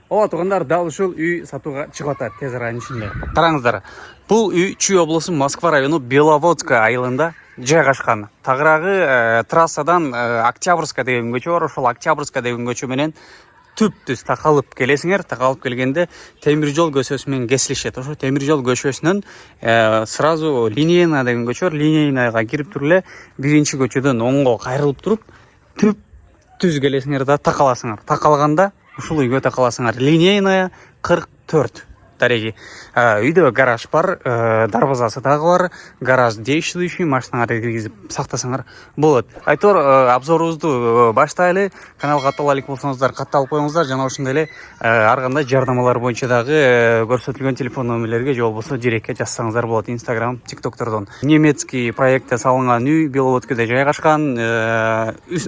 Ооба туугандар, дал ушул үй сатууга чыгып атат тез аранын ичинде. Караңыздар. Бул үй Чүй облусу Москва району Беловодская айылында жайгашкан. Тагыраагы трассадан Октябрьская деген көчө бар. Ошол Октябрьская деген көчө менен түп-түз такалып келесиңер. Такалып келгенде темир жол көчөсү менен кесилишет. Ошо темир жол көчөсүнөн сразу Линейная деген көчө бар. Линейнаяга кирип туруп эле биринчи көчөдөн оңго кайрылып туруп түп-түз келесиңер да такаласыңар. Такалганда ушул үйгө такаласыңар. Линейная 44 дареги. Үйдө гараж бар, дарбазасы дагы бар. Гараж действующий, машиналарды киргизип сактасаңар болот. Айтор обзорубузду баштайлы. Каналга каттала элек болсоңуздар, катталып коюңуздар. Жана ошондой эле ар кандай жардамалар боюнча дагы көрсөтүлгөн телефон номерлерге же болбосо директке жазсаңыздар болот. Instagram, TikTok'тордон. Немецкий проектте салынган үй Беловодскийде жайгашкан.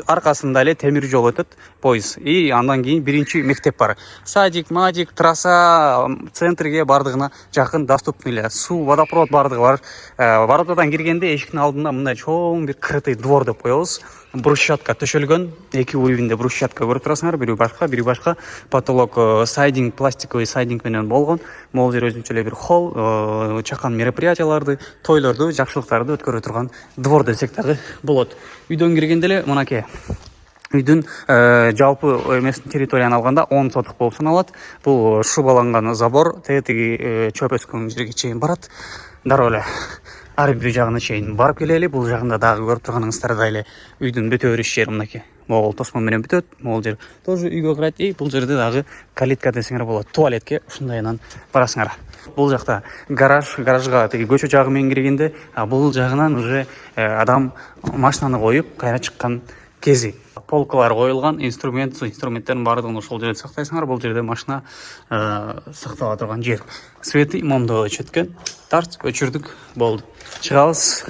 Аркасында эле темир жол өтөт, поезд. И андан кийин биринчи мектеп бар. Садик, мадик, трасса, центрге бардыгына жакын доступный эле. Суу, водопровод бардыгы бар. Воротадан киргенде эшиктин алдында мындай чоң бир крытый двор деп коебуз. Брусчатка төшөлгөн. Эки уюбунда брусчатка көрүп турасыңар, бири башка. Потолок сайдинг, пластиковый сайдинг менен болгон. Могул жер өзүнчө эле бир холл, чакан мероприятияларды, тойлорду, жакшылыктарды өткөрө турган двор десек дагы болот. Үйдөн киргенде эле мынакей үйдүн жалпы эмесин территорияны алганда 10 соток болуп саналат. Бул шубаланган забор теги чөп өскөн жерге чейин барат. Дароо эле ар бир жагына чейин барып келели. Бул жагында дагы көрүп турганыңыздардай эле үйдүн бүтө бериш жери мынакей. Могул тосмо менен бүтөт. Могул жер тоже үйгө кирет. И бул жерде дагы калитка десеңер болот. Туалетке ушундайынан барасыңар. Бул жакта гаражга теги көчө жагы менен киргенде, бул жагынан уже адам машинаны коюп кайра чыккан кези. Полкалар коюлган, инструменттердин баардыгын ошол жерде сактайсыңар. Бул жерде машина сактала турган жер. Свети момдо өчөткөн. Тарт өчүрдүк, болду. Чыгабыз.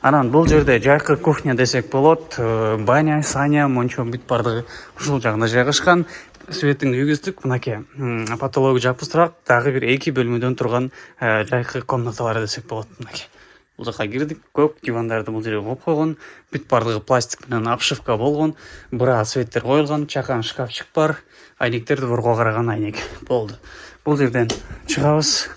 Анан бул жерде жайкы кухня десек болот. Баня, саня, мончо бүт баардыгы ушул жагында жайгашкан. Светин үйгүздүк, мынакей потологу жапыстырак, дагы бир 2 бөлмөдөн турган жайкы комнаталар десек болот. Мынакей. Бул жака кирдик, көк дивандарды бул жерге коюп койгон, бүт баардыгы пластик менен обшивка болгон, бра светтер коюлган, чакан шкафчык бар, айнектер дворго караган айнек болду. Бул жерден чыгабыз,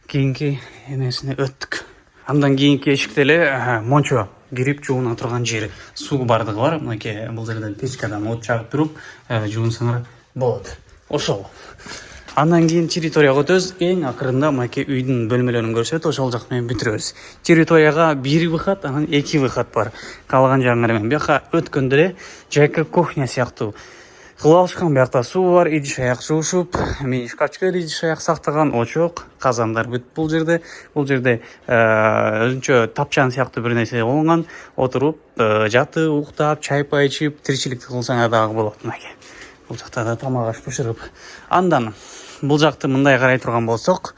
кийинки эмесине өттүк. Андан кийинки эшикте эле мончо кирип жууна турган жери, суу баардыгы бар. Мынакей бул жерден печкадан от чагып туруп жуунсаңар болот. Ошол. Андан кийин территорияга өтөбүз. Эң акырында мынакей үйдүн бөлмөлөрүн көрсөтөт, ошол жак менен бүтүрөбүз. Территорияга 1 выход, анан 2 выход бар. Калган жагыңар менен бияка өткөндө эле жайкы кухня сыяктуу кылып алышкан. Биякта суу бар, идиш аяк жуушуп, мини шкафчыкта идиш аяк сактаган, очок, казандар бүт бул жерде. Бул жерде өзүнчө тапчан сыяктуу бир нерсе болгон. Отуруп, жатып, уктап, чай пай ичип, тиричиликти кылсаңар дагы болот. Мынакей. Бул жакта да тамак аш бышырып. Андан бул жакты мындай карай турган болсок,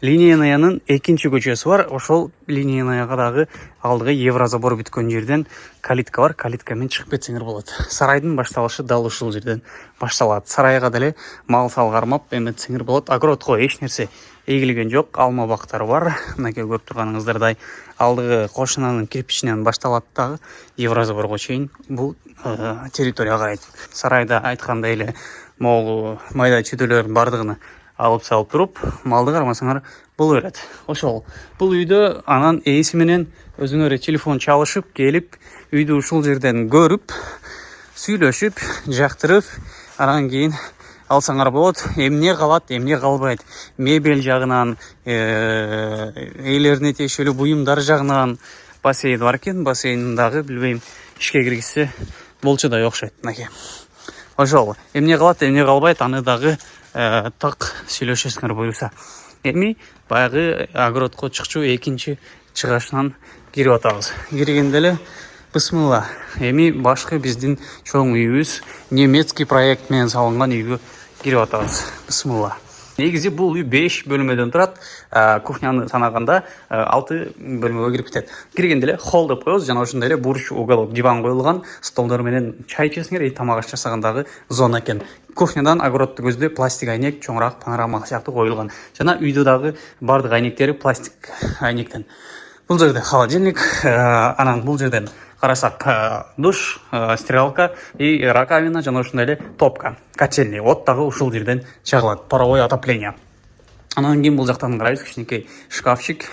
Линейнаянын 2-чи көчөсү бар. Ошол Линейнаяга дагы алдыгы Еврозабор бүткөн жерден калитка бар. Калитка менен чыгып кетсеңер болот. Сарайдын башталышы дал ушул жерден башталат. Сарайга деле мал сал кармап эметсеңер болот. Огородко эч нерсе эгилген жок. Алма бактары бар. Мынакей көрүп турганыңыздардай алдыгы кошунанын кирпичинен башталат дагы Еврозаборго чейин бул территория карайт. Сарайда айткандай эле могул майда чүйдөлөрдүн баардыгын алып салып туруп, малды кармасаңар боло берет. Ошол. Бул үйдө анан ээси менен өзүңөр телефон чалышып, келип, үйдү ушул жерден көрүп, сүйлөшүп, жактырып, анан кийин алсаңар болот. Эмне калат, эмне калбайт. Мебель жагынан, ээлерине тиешелүү буюмдар жагынан бассейн бар экен. Бассейн дагы билбейм, ишке киргизсе болчудай окшойт. Мынакей. Ошол. Эмне калат, эмне калбайт, аны дагы так сүйлөшөсүңөр буюрса. Эми баягы огородко чыкчу 2-чи чыгашынан кирип атабыз. Киргенде эле бисмилла. Эми башкы биздин чоң үйүбүз немецкий проект менен салынган үйгө кирип атабыз. Бисмилла. Негизи бул үй 5 бөлмөдөн турат. Кухняны санаганда 6 бөлмөгө кирип кетет. Киргенде эле холл деп коебуз. Жана ошондой эле бурч, уголок, диван коюлган, столдор менен чай ичесиңер, тамак аш жасагандагы зона экен. Кухнядан огородду көздөй пластик айнек, чоңураак панорама сыяктуу коюлган. Жана үйдө дагы баардык айнектери пластик айнектен. Бул жерде холодильник, анан бул жерден карасак, душ, стиралка и раковина жана ушундай эле топка, котельный. Вот дагы ушул жерден чыгылат. Паровой отопление. Анан кийин бул жактан карайбыз, кичинекей шкафчик,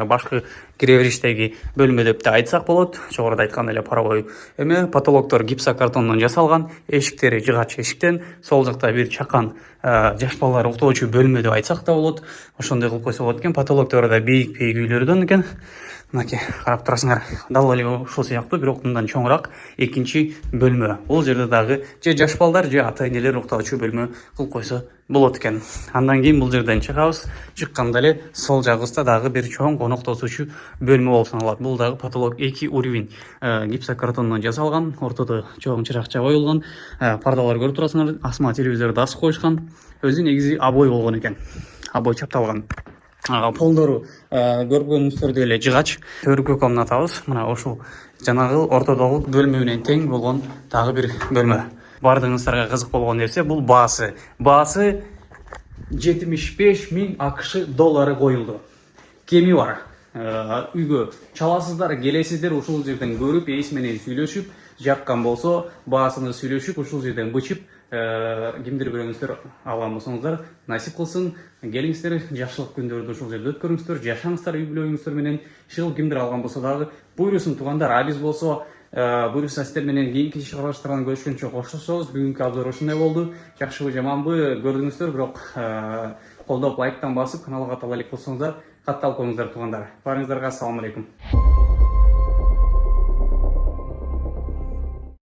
башкы киребериштеги бөлмө деп да айтсак болот. Жогоруда айткандай эле паровой эме, потолоктор гипсокартондон жасалган, эшиктери жыгач эшиктен, сол жакта бир чакан жаш балдар уктоочу бөлмө деп айтсак да болот. Ошондой кылып койсо болот экен. Потолоктору да бийик үйлөрдөн экен. Мынакей карап турасыңар, дал эле ушул сыяктуу, бирок мындан чоңураак экинчи бөлмө. Бул жерде дагы же жаш балдар, же ата энелер уктоочу бөлмө кылып койсо болот экен. Андан кийин бул жерден чыгабыз. Чыкканда эле сол жагыбызда дагы бир чоң конок тосуучу бөлмө болуп саналат. Бул дагы потолок 2 уровень гипсокартондон жасалган, ортодо чоң чыракча коюлган, пардалар көрүп турасыңар, асма телевизор да асып коюшкан. Өзү негизи обой болгон экен. Обой чапталган. Полдору көргөнүңүздөрдөй эле жыгач. Төркү комнатабыз. Мына ушул жанагы ортодогу бөлмө менен тең болгон дагы бир бөлмө. Бардыгыңыздарга кызык болгон нерсе бул баасы. Баасы 75 000 АКШ доллары коюлду. Кеми бар. Үйгө чаласыздар, келесиздер, ушул жерден көрүп, эйс менен сүйлөшүп, жаккан болсо, баасыны сүйлөшүп, ушул жерден бычып, кимдир бирөөңүздөр алган болсоңуздар, насип кылсын, келиңиздер, жакшылык күндөрдү ушул жерде өткөрүңүздөр, жашаңыздар үй бүлөгүңүздөр менен. Шыл кимдир алган болсо дагы буйрусун туугандар, а биз болсо буйруса сиздер менен кийинки чыгарылыштардан көрүшкөнчө коштошобуз. Бүгүнкү обзор ушундай болду. Жакшыбы жаманбы көрдүңүздөр, бирок колдоп, лайктан басып, каналга катталып элек болсоңуздар, катталып коюңуздар туугандар. Баарыңыздарга ассаламу алейкум.